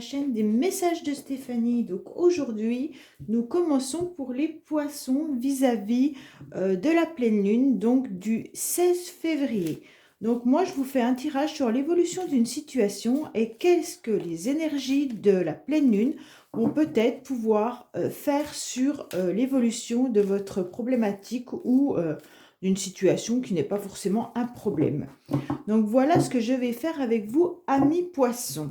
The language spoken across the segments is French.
chaîne des messages de Stéphanie. Donc aujourd'hui, nous commençons pour les poissons vis-à-vis de la pleine lune, donc du 16 février. Donc moi, je vous fais un tirage sur l'évolution d'une situation et qu'est-ce que les énergies de la pleine lune vont peut-être pouvoir faire sur l'évolution de votre problématique ou d'une situation qui n'est pas forcément un problème. Donc voilà ce que je vais faire avec vous, amis poissons.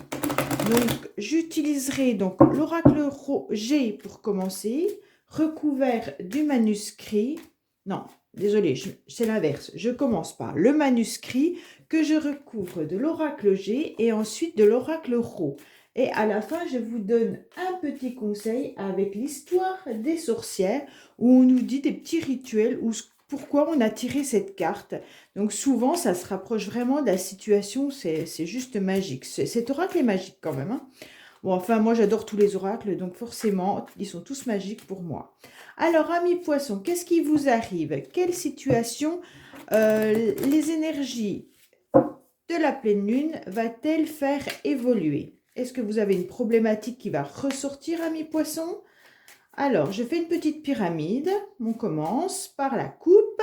Donc j'utiliserai donc l'oracle G pour commencer, recouvert du manuscrit. Non, désolé, c'est l'inverse. Je commence par le manuscrit que je recouvre de l'oracle G et ensuite de l'oracle Rho. Et à la fin, je vous donne un petit conseil avec l'histoire des sorcières où on nous dit des petits rituels ou pourquoi on a tiré cette carte. Donc souvent, ça se rapproche vraiment de la situation, c'est juste magique. Cet oracle est magique quand même, hein. Bon, enfin, moi j'adore tous les oracles, donc forcément, ils sont tous magiques pour moi. Alors, amis poissons, qu'est-ce qui vous arrive? Quelle situation les énergies de la pleine lune va-t-elle faire évoluer? Est-ce que vous avez une problématique qui va ressortir, amis poissons? Alors, je fais une petite pyramide. On commence par la coupe.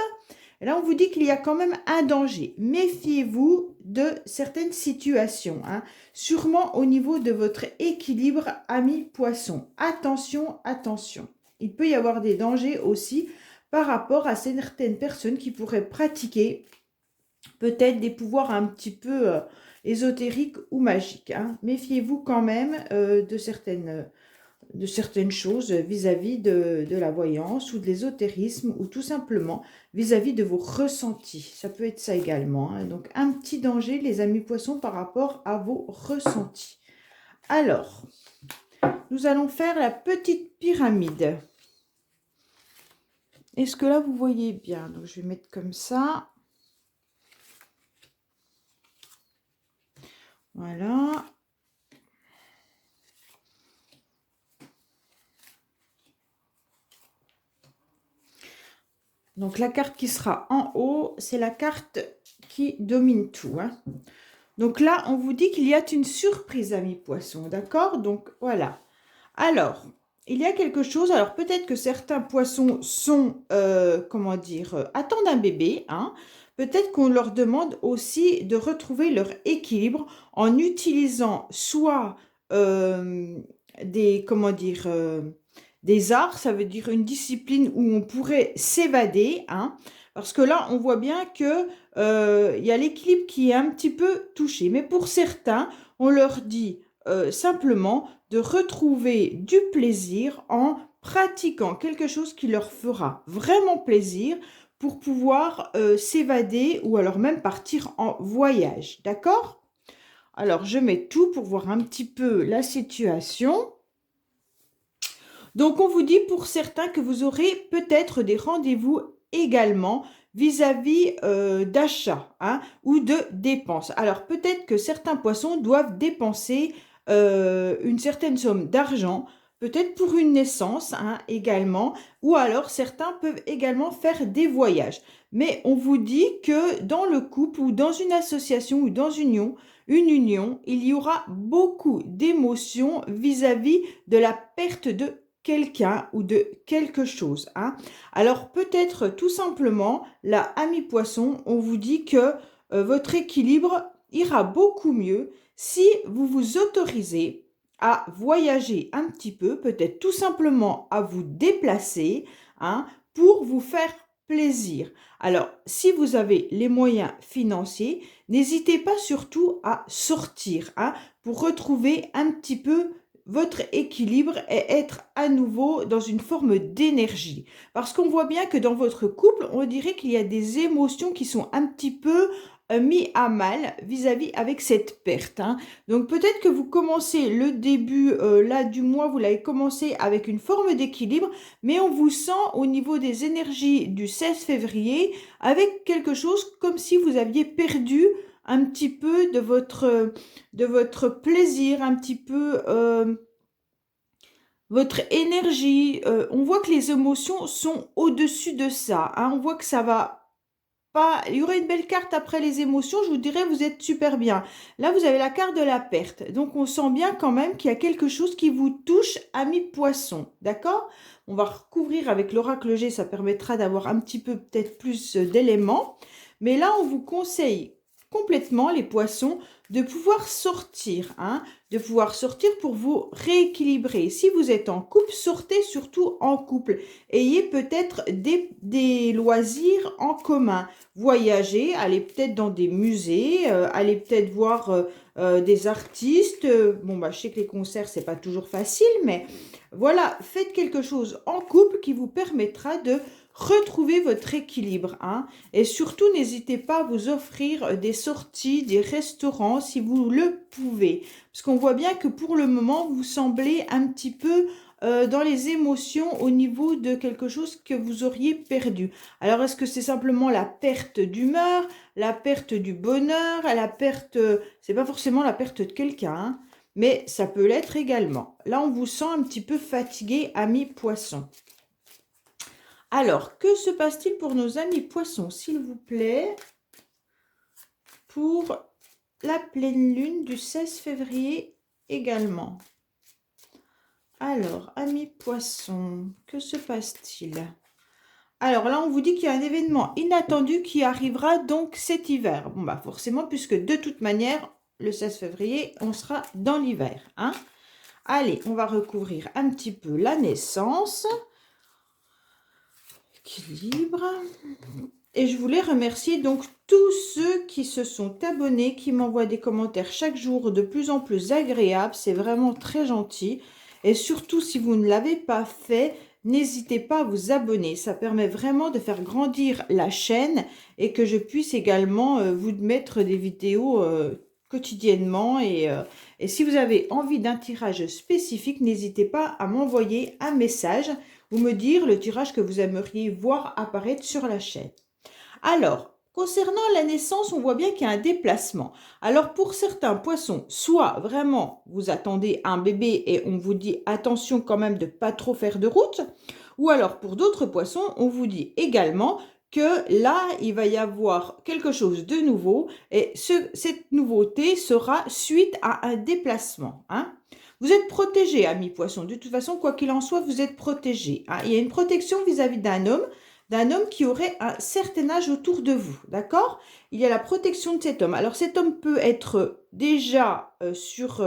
Et là, on vous dit qu'il y a quand même un danger. Méfiez-vous de certaines situations, hein. Sûrement au niveau de votre équilibre, amis poissons. Attention, attention. Il peut y avoir des dangers aussi par rapport à certaines personnes qui pourraient pratiquer peut-être des pouvoirs un petit peu ésotériques ou magiques, hein. Méfiez-vous quand même de certaines choses vis-à-vis de la voyance ou de l'ésotérisme ou tout simplement vis-à-vis de vos ressentis. Ça peut être ça également, hein. Donc, un petit danger, les amis poissons, par rapport à vos ressentis. Alors, nous allons faire la petite pyramide. Est-ce que là, vous voyez bien? Donc, je vais mettre comme ça. Voilà. Donc, la carte qui sera en haut, c'est la carte qui domine tout, hein. Donc là, on vous dit qu'il y a une surprise, amis poissons, d'accord? Donc, voilà. Alors, il y a quelque chose, alors peut-être que certains poissons sont, comment dire, attendent un bébé, hein. Peut-être qu'on leur demande aussi de retrouver leur équilibre en utilisant soit comment dire, des arts, ça veut dire une discipline où on pourrait s'évader, hein, parce que là, on voit bien que il y a l'équilibre qui est un petit peu touché. Mais pour certains, on leur dit simplement de retrouver du plaisir en pratiquant quelque chose qui leur fera vraiment plaisir pour pouvoir s'évader ou alors même partir en voyage. D'accord? Alors, je mets tout pour voir un petit peu la situation. Donc, on vous dit pour certains que vous aurez peut-être des rendez-vous également vis-à-vis d'achats, hein, ou de dépenses. Alors, peut-être que certains poissons doivent dépenser une certaine somme d'argent, peut-être pour une naissance, hein, également, ou alors certains peuvent également faire des voyages. Mais on vous dit que dans le couple ou dans une association ou dans une union, il y aura beaucoup d'émotions vis-à-vis de la perte de quelqu'un ou de quelque chose, hein. Alors peut-être tout simplement, là, amis poissons, on vous dit que votre équilibre ira beaucoup mieux si vous vous autorisez à voyager un petit peu, peut-être tout simplement à vous déplacer, hein, pour vous faire plaisir. Alors, si vous avez les moyens financiers, n'hésitez pas surtout à sortir, hein, pour retrouver un petit peu votre équilibre et être à nouveau dans une forme d'énergie. Parce qu'on voit bien que dans votre couple, on dirait qu'il y a des émotions qui sont un petit peu mis à mal vis-à-vis avec cette perte, hein. Donc peut-être que vous commencez le début là du mois, vous l'avez commencé avec une forme d'équilibre, mais on vous sent au niveau des énergies du 16 février avec quelque chose comme si vous aviez perdu un petit peu de votre plaisir, un petit peu votre énergie. On voit que les émotions sont au-dessus de ça, hein. On voit que ça va pas... Il y aurait une belle carte après les émotions, je vous dirais, vous êtes super bien. Là, vous avez la carte de la perte. Donc, on sent bien quand même qu'il y a quelque chose qui vous touche, ami poisson. D'accord? On va recouvrir avec l'oracle G, ça permettra d'avoir un petit peu peut-être plus d'éléments. Mais là, on vous conseille complètement, les poissons, de pouvoir sortir, hein, de pouvoir sortir pour vous rééquilibrer. Si vous êtes en couple, sortez surtout en couple. Ayez peut-être des loisirs en commun. Voyagez, allez peut-être dans des musées, allez peut-être voir des artistes. Bon, bah, je sais que les concerts, c'est pas toujours facile, mais voilà, faites quelque chose en couple qui vous permettra de retrouver votre équilibre, hein. Et surtout, n'hésitez pas à vous offrir des sorties, des restaurants si vous le pouvez. Parce qu'on voit bien que pour le moment, vous semblez un petit peu dans les émotions au niveau de quelque chose que vous auriez perdu. Alors, est-ce que c'est simplement la perte d'humeur, la perte du bonheur, la perte... c'est pas forcément la perte de quelqu'un, hein, mais ça peut l'être également. Là, on vous sent un petit peu fatigué, ami poisson. Alors, que se passe-t-il pour nos amis poissons, s'il vous plaît, pour la pleine lune du 16 février également? Alors, amis poissons, que se passe-t-il? Alors là, on vous dit qu'il y a un événement inattendu qui arrivera donc cet hiver. Bon, bah forcément, puisque de toute manière, le 16 février, on sera dans l'hiver, hein. Allez, on va recouvrir un petit peu la naissance. Équilibre. Et je voulais remercier donc tous ceux qui se sont abonnés, qui m'envoient des commentaires chaque jour de plus en plus agréables. C'est vraiment très gentil. Et surtout, si vous ne l'avez pas fait, n'hésitez pas à vous abonner. Ça permet vraiment de faire grandir la chaîne et que je puisse également vous mettre des vidéos quotidiennement. Et si vous avez envie d'un tirage spécifique, n'hésitez pas à m'envoyer un message ou me dire le tirage que vous aimeriez voir apparaître sur la chaîne. Alors, concernant la naissance, on voit bien qu'il y a un déplacement. Alors, pour certains poissons, soit vraiment vous attendez un bébé et on vous dit attention quand même de ne pas trop faire de route, ou alors pour d'autres poissons, on vous dit également que là, il va y avoir quelque chose de nouveau et cette nouveauté sera suite à un déplacement, hein. Vous êtes protégé, amis poissons. De toute façon, quoi qu'il en soit, vous êtes protégé, hein. Il y a une protection vis-à-vis d'un homme qui aurait un certain âge autour de vous, d'accord? Il y a la protection de cet homme. Alors, cet homme peut être déjà sur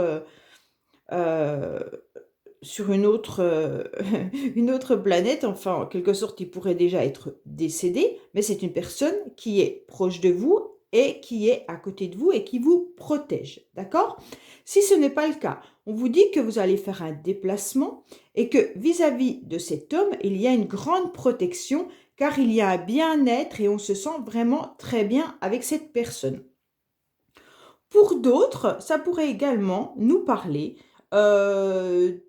une autre planète, enfin, en quelque sorte, il pourrait déjà être décédé, mais c'est une personne qui est proche de vous et qui est à côté de vous et qui vous protège, d'accord? Si ce n'est pas le cas, on vous dit que vous allez faire un déplacement et que vis-à-vis de cet homme, il y a une grande protection car il y a un bien-être et on se sent vraiment très bien avec cette personne. Pour d'autres, ça pourrait également nous parler d'un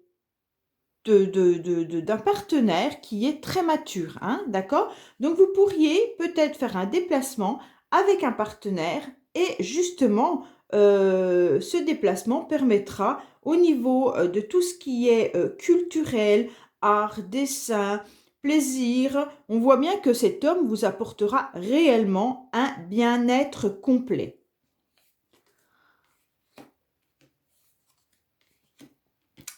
partenaire qui est très mature, hein, d'accord? Donc, vous pourriez peut-être faire un déplacement avec un partenaire et justement, ce déplacement permettra au niveau de tout ce qui est culturel, art, dessin, plaisir, on voit bien que cet homme vous apportera réellement un bien-être complet.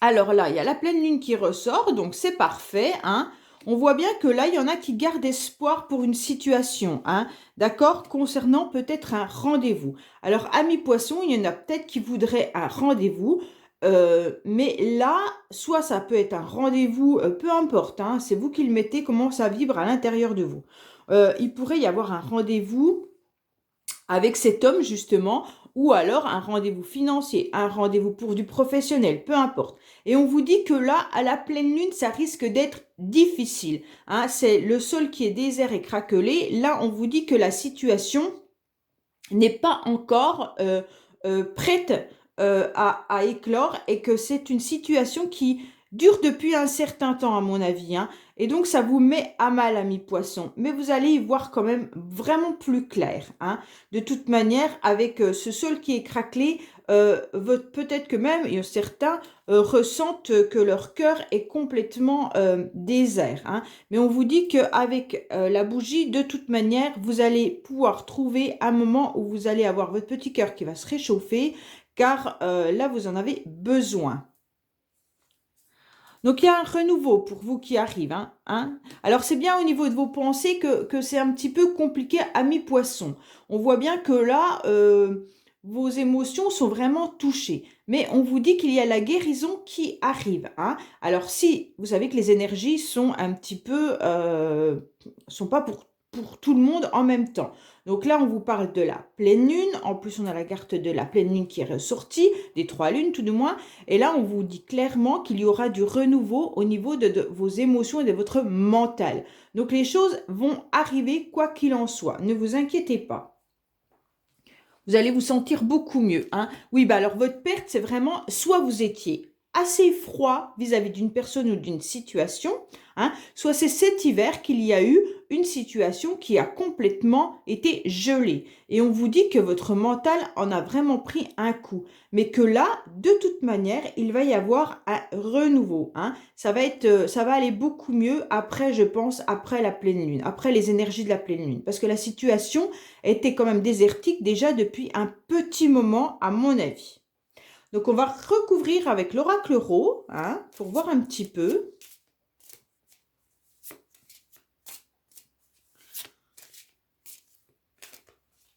Alors là, il y a la pleine lune qui ressort, donc c'est parfait, hein. On voit bien que là, il y en a qui gardent espoir pour une situation, hein, d'accord, concernant peut-être un rendez-vous. Alors, amis poissons, il y en a peut-être qui voudraient un rendez-vous, mais là, soit ça peut être un rendez-vous, peu importe, hein, c'est vous qui le mettez, comment ça vibre à l'intérieur de vous. Il pourrait y avoir un rendez-vous avec cet homme justement, ou alors un rendez-vous financier, un rendez-vous pour du professionnel, peu importe. Et on vous dit que là, à la pleine lune, ça risque d'être difficile, hein. C'est le sol qui est désert et craquelé. Là, on vous dit que la situation n'est pas encore prête à éclore et que c'est une situation qui dure depuis un certain temps à mon avis, hein. Et donc ça vous met à mal, amis poissons, mais vous allez y voir quand même vraiment plus clair, hein. De toute manière, avec ce sol qui est craquelé, peut-être que même certains ressentent que leur cœur est complètement désert. Hein. Mais on vous dit qu'avec la bougie, de toute manière, vous allez pouvoir trouver un moment où vous allez avoir votre petit cœur qui va se réchauffer, car là, vous en avez besoin. Donc, il y a un renouveau pour vous qui arrive. Hein. Alors, c'est bien au niveau de vos pensées que c'est un petit peu compliqué à mi-poisson. On voit bien que là, vos émotions sont vraiment touchées. Mais on vous dit qu'il y a la guérison qui arrive. Hein. Alors, si vous savez que les énergies sont un petit peu... sont pas pour tout le monde en même temps. Donc là, on vous parle de la pleine lune. En plus, on a la carte de la pleine lune qui est ressortie, des 3 lunes tout du moins. Et là, on vous dit clairement qu'il y aura du renouveau au niveau de vos émotions et de votre mental. Donc, les choses vont arriver quoi qu'il en soit. Ne vous inquiétez pas. Vous allez vous sentir beaucoup mieux. Hein. Oui, bah alors votre perte, c'est vraiment soit vous étiez assez froid vis-à-vis d'une personne ou d'une situation, hein, soit c'est cet hiver qu'il y a eu une situation qui a complètement été gelée. Et on vous dit que votre mental en a vraiment pris un coup. Mais que là, de toute manière, il va y avoir un renouveau. Hein. Ça va aller beaucoup mieux après, je pense, après la pleine lune, après les énergies de la pleine lune. Parce que la situation était quand même désertique déjà depuis un petit moment, à mon avis. Donc, on va recouvrir avec l'oracle Ro, hein, pour voir un petit peu.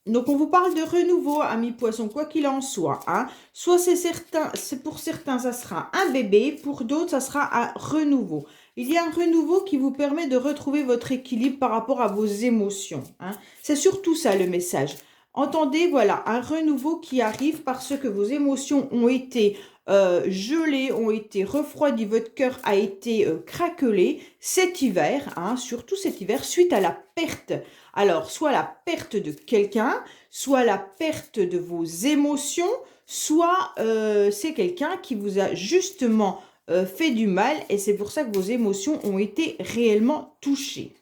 Donc, on vous parle de renouveau, amis poissons, quoi qu'il en soit. Hein. Soit c'est pour certains, ça sera un bébé, pour d'autres, ça sera un renouveau. Il y a un renouveau qui vous permet de retrouver votre équilibre par rapport à vos émotions. Hein. C'est surtout ça le message. Entendez, voilà, un renouveau qui arrive parce que vos émotions ont été gelées, ont été refroidies, votre cœur a été craquelé cet hiver, hein, surtout cet hiver, suite à la perte. Alors, soit la perte de quelqu'un, soit la perte de vos émotions, soit c'est quelqu'un qui vous a justement fait du mal et c'est pour ça que vos émotions ont été réellement touchées.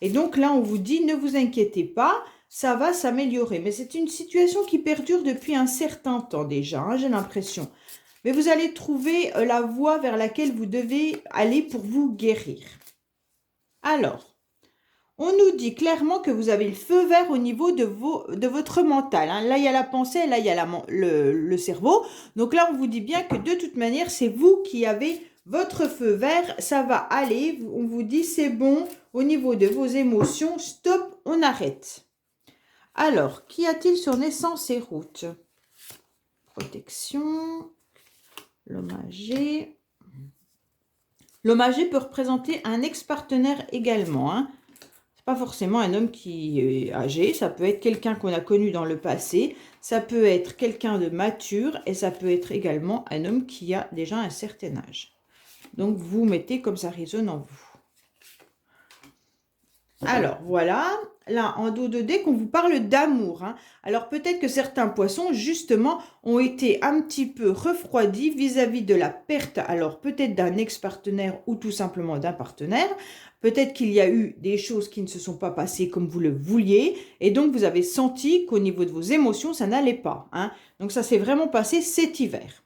Et donc là, on vous dit, ne vous inquiétez pas, ça va s'améliorer. Mais c'est une situation qui perdure depuis un certain temps déjà, hein, j'ai l'impression. Mais vous allez trouver la voie vers laquelle vous devez aller pour vous guérir. Alors, on nous dit clairement que vous avez le feu vert au niveau de votre mental. Hein. Là, il y a la pensée, là, il y a le cerveau. Donc là, on vous dit bien que de toute manière, c'est vous qui avez votre feu vert. Ça va aller. On vous dit, c'est bon, au niveau de vos émotions, stop, on arrête. Alors, qu'y a-t-il sur naissance et route? Protection, l'homme âgé. L'homme âgé peut représenter un ex-partenaire également. Hein. Pas forcément un homme qui est âgé, ça peut être quelqu'un qu'on a connu dans le passé, ça peut être quelqu'un de mature et ça peut être également un homme qui a déjà un certain âge. Donc, vous mettez comme ça résonne en vous. Alors, voilà, là, en dos de dé, qu'on vous parle d'amour. Hein. Alors, peut-être que certains poissons, justement, ont été un petit peu refroidis vis-à-vis de la perte, alors peut-être d'un ex-partenaire ou tout simplement d'un partenaire. Peut-être qu'il y a eu des choses qui ne se sont pas passées comme vous le vouliez, et donc vous avez senti qu'au niveau de vos émotions, ça n'allait pas. Hein. Donc, ça s'est vraiment passé cet hiver.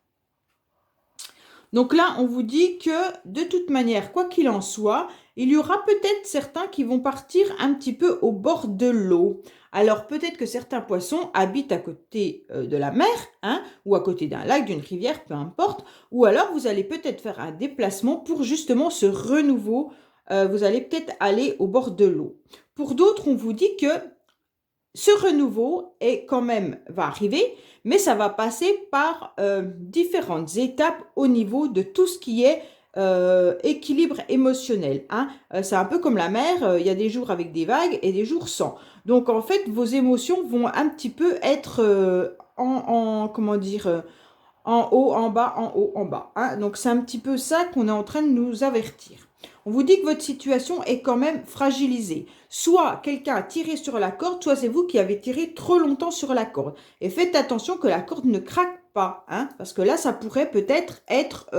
Donc là, on vous dit que, de toute manière, quoi qu'il en soit, il y aura peut-être certains qui vont partir un petit peu au bord de l'eau. Alors, peut-être que certains poissons habitent à côté de la mer, hein, ou à côté d'un lac, d'une rivière, peu importe. Ou alors, vous allez peut-être faire un déplacement pour justement ce renouveau. Vous allez peut-être aller au bord de l'eau. Pour d'autres, on vous dit que ce renouveau va arriver, mais ça va passer par différentes étapes au niveau de tout ce qui est équilibre émotionnel. Hein. C'est un peu comme la mer, il y a des jours avec des vagues et des jours sans. Donc en fait, vos émotions vont un petit peu être en haut, en bas, en haut, en bas. Hein. Donc c'est un petit peu ça qu'on est en train de nous avertir. On vous dit que votre situation est quand même fragilisée. Soit quelqu'un a tiré sur la corde, soit c'est vous qui avez tiré trop longtemps sur la corde. Et faites attention que la corde ne craque pas, hein, parce que là, ça pourrait peut-être être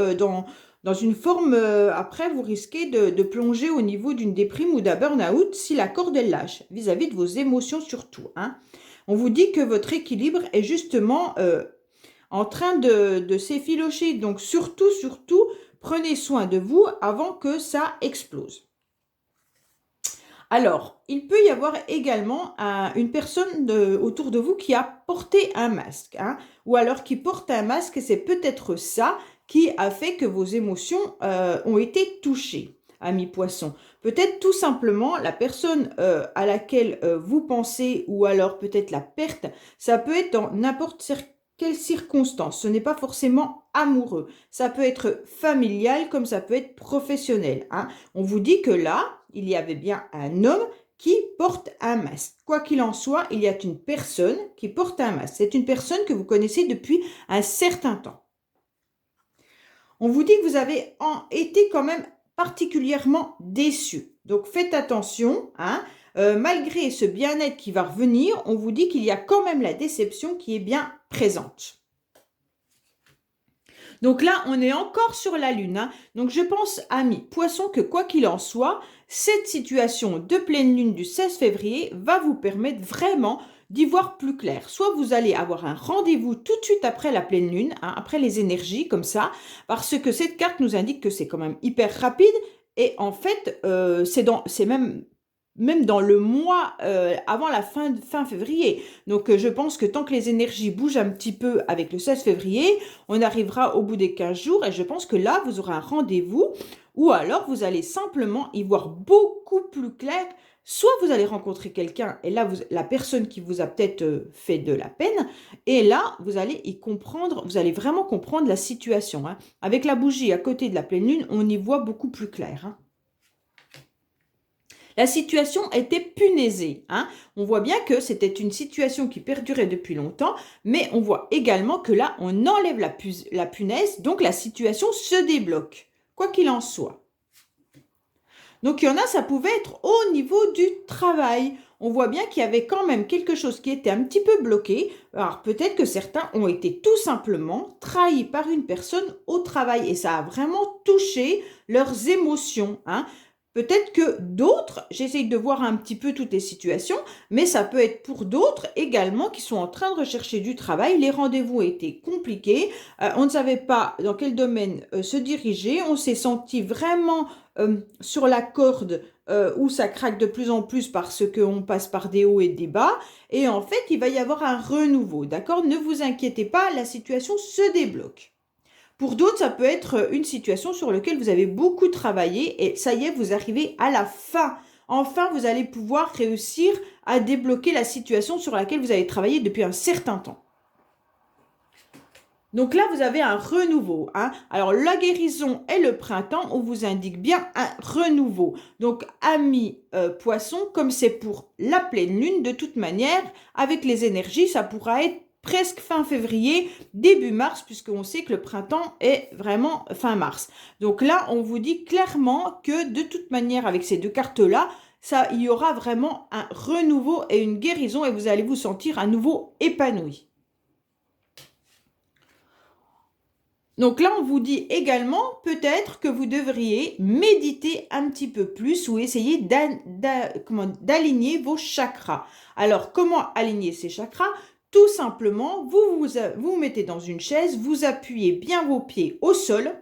dans une forme, après, vous risquez de plonger au niveau d'une déprime ou d'un burn-out si la corde elle lâche, vis-à-vis de vos émotions surtout. Hein. On vous dit que votre équilibre est justement en train de s'effilocher. Donc surtout, surtout, prenez soin de vous avant que ça explose. Alors, il peut y avoir également une personne autour de vous qui a porté un masque, hein, ou alors qui porte un masque, et c'est peut-être ça qui a fait que vos émotions ont été touchées, amis poissons. Peut-être tout simplement la personne à laquelle vous pensez, ou alors peut-être la perte, ça peut être dans n'importe quelle circonstance. Ce n'est pas forcément amoureux. Ça peut être familial comme ça peut être professionnel, hein. On vous dit que là, il y avait bien un homme qui porte un masque. Quoi qu'il en soit, il y a une personne qui porte un masque. C'est une personne que vous connaissez depuis un certain temps. On vous dit que vous avez été quand même particulièrement déçu. Donc faites attention, hein. Malgré ce bien-être qui va revenir, on vous dit qu'il y a quand même la déception qui est bien présente. Donc là, on est encore sur la Lune, hein. Donc je pense, amis poissons, que quoi qu'il en soit, cette situation de pleine Lune du 16 février va vous permettre vraiment d'y voir plus clair. Soit vous allez avoir un rendez-vous tout de suite après la pleine Lune, hein, après les énergies comme ça, parce que cette carte nous indique que c'est quand même hyper rapide. Et en fait, c'est même dans le mois avant la fin février. Donc je pense que tant que les énergies bougent un petit peu avec le 16 février, on arrivera au bout des 15 jours, et je pense que là, vous aurez un rendez-vous, ou alors vous allez simplement y voir beaucoup plus clair. Soit vous allez rencontrer quelqu'un, et là, la personne qui vous a peut-être fait de la peine, et là, vous allez y comprendre, vous allez vraiment comprendre la situation, hein. Avec la bougie à côté de la pleine lune, on y voit beaucoup plus clair, hein. La situation était punaisée, hein. On voit bien que c'était une situation qui perdurait depuis longtemps, mais on voit également que là, on enlève la punaise, donc la situation se débloque, quoi qu'il en soit. Donc, il y en a, ça pouvait être au niveau du travail. On voit bien qu'il y avait quand même quelque chose qui était un petit peu bloqué. Alors, peut-être que certains ont été tout simplement trahis par une personne au travail, et ça a vraiment touché leurs émotions, hein. Peut-être que d'autres, j'essaye de voir un petit peu toutes les situations, mais ça peut être pour d'autres également qui sont en train de rechercher du travail. Les rendez-vous étaient compliqués, on ne savait pas dans quel domaine se diriger, on s'est senti vraiment sur la corde où ça craque de plus en plus parce qu'on passe par des hauts et des bas, et en fait, il va y avoir un renouveau, d'accord? Ne vous inquiétez pas, la situation se débloque. Pour d'autres, ça peut être une situation sur laquelle vous avez beaucoup travaillé et ça y est, vous arrivez à la fin. Enfin, vous allez pouvoir réussir à débloquer la situation sur laquelle vous avez travaillé depuis un certain temps. Donc là, vous avez un renouveau, hein. Alors, la guérison et le printemps, on vous indique bien un renouveau. Donc, amis poissons, comme c'est pour la pleine lune, de toute manière, avec les énergies, ça pourra être presque fin février, début mars, puisqu'on sait que le printemps est vraiment fin mars. Donc là, on vous dit clairement que de toute manière, avec ces deux cartes-là, il y aura vraiment un renouveau et une guérison, et vous allez vous sentir à nouveau épanoui. Donc là, on vous dit également peut-être que vous devriez méditer un petit peu plus ou essayer d'aligner vos chakras. Alors, comment aligner ces chakras? Tout simplement, vous mettez dans une chaise, vous appuyez bien vos pieds au sol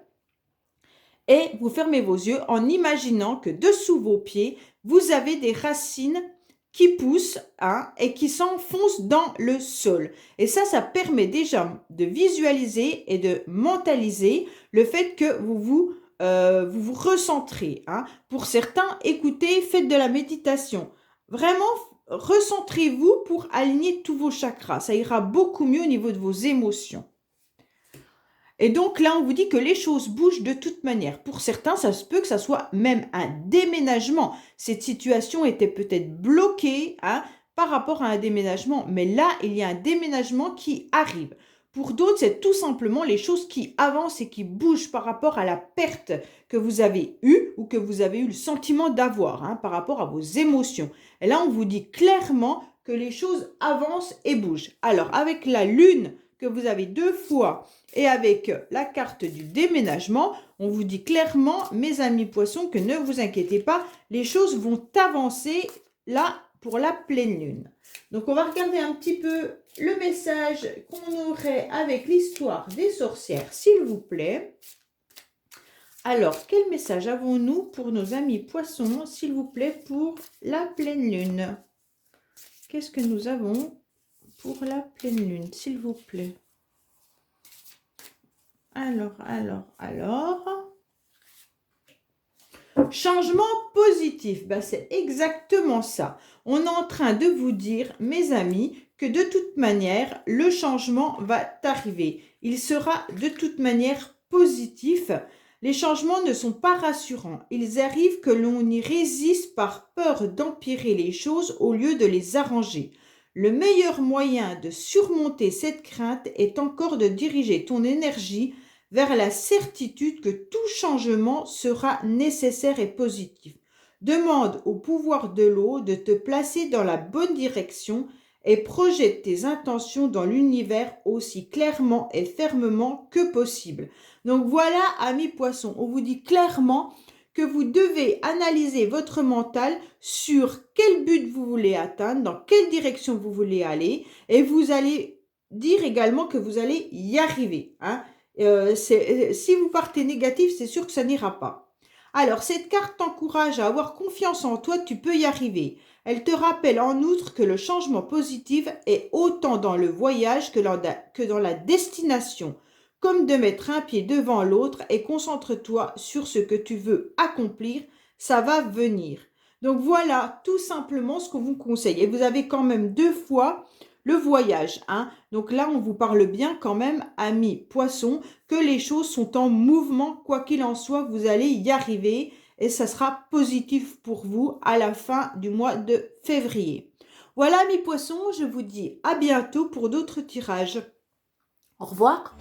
et vous fermez vos yeux en imaginant que dessous vos pieds, vous avez des racines qui poussent, hein, et qui s'enfoncent dans le sol. Et ça permet déjà de visualiser et de mentaliser le fait que vous vous recentrez, hein. Pour certains, écoutez, faites de la méditation. Vraiment, recentrez-vous pour aligner tous vos chakras. Ça ira beaucoup mieux au niveau de vos émotions. Et donc là, on vous dit que les choses bougent de toute manière. Pour certains, ça se peut que ça soit même un déménagement. Cette situation était peut-être bloquée, hein, par rapport à un déménagement. Mais là, il y a un déménagement qui arrive. Pour d'autres, c'est tout simplement les choses qui avancent et qui bougent par rapport à la perte que vous avez eue ou que vous avez eu le sentiment d'avoir, hein, par rapport à vos émotions. Et là, on vous dit clairement que les choses avancent et bougent. Alors, avec la lune que vous avez deux fois et avec la carte du déménagement, on vous dit clairement, mes amis poissons, que ne vous inquiétez pas, les choses vont avancer là pour la pleine lune. Donc, on va regarder un petit peu le message qu'on aurait avec l'histoire des sorcières, s'il vous plaît. Alors, quel message avons-nous pour nos amis poissons, s'il vous plaît, pour la pleine lune? Qu'est-ce que nous avons pour la pleine lune, s'il vous plaît? Alors. Changement positif, ben c'est exactement ça. On est en train de vous dire, mes amis, que de toute manière, le changement va arriver. Il sera de toute manière positif. Les changements ne sont pas rassurants. Ils arrivent que l'on y résiste par peur d'empirer les choses au lieu de les arranger. Le meilleur moyen de surmonter cette crainte est encore de diriger ton énergie vers la certitude que tout changement sera nécessaire et positif. Demande au pouvoir de l'eau de te placer dans la bonne direction et projette tes intentions dans l'univers aussi clairement et fermement que possible. Donc voilà, amis poissons, on vous dit clairement que vous devez analyser votre mental sur quel but vous voulez atteindre, dans quelle direction vous voulez aller, et vous allez dire également que vous allez y arriver, hein. Si vous partez négatif, c'est sûr que ça n'ira pas. Alors, cette carte t'encourage à avoir confiance en toi, tu peux y arriver. Elle te rappelle en outre que le changement positif est autant dans le voyage que dans la destination, comme de mettre un pied devant l'autre et concentre-toi sur ce que tu veux accomplir, ça va venir. Donc voilà tout simplement ce qu'on vous conseille. Et vous avez quand même 2 fois le voyage, hein. Donc là, on vous parle bien quand même, amis poissons, que les choses sont en mouvement. Quoi qu'il en soit, vous allez y arriver et ça sera positif pour vous à la fin du mois de février. Voilà, amis poissons, je vous dis à bientôt pour d'autres tirages. Au revoir.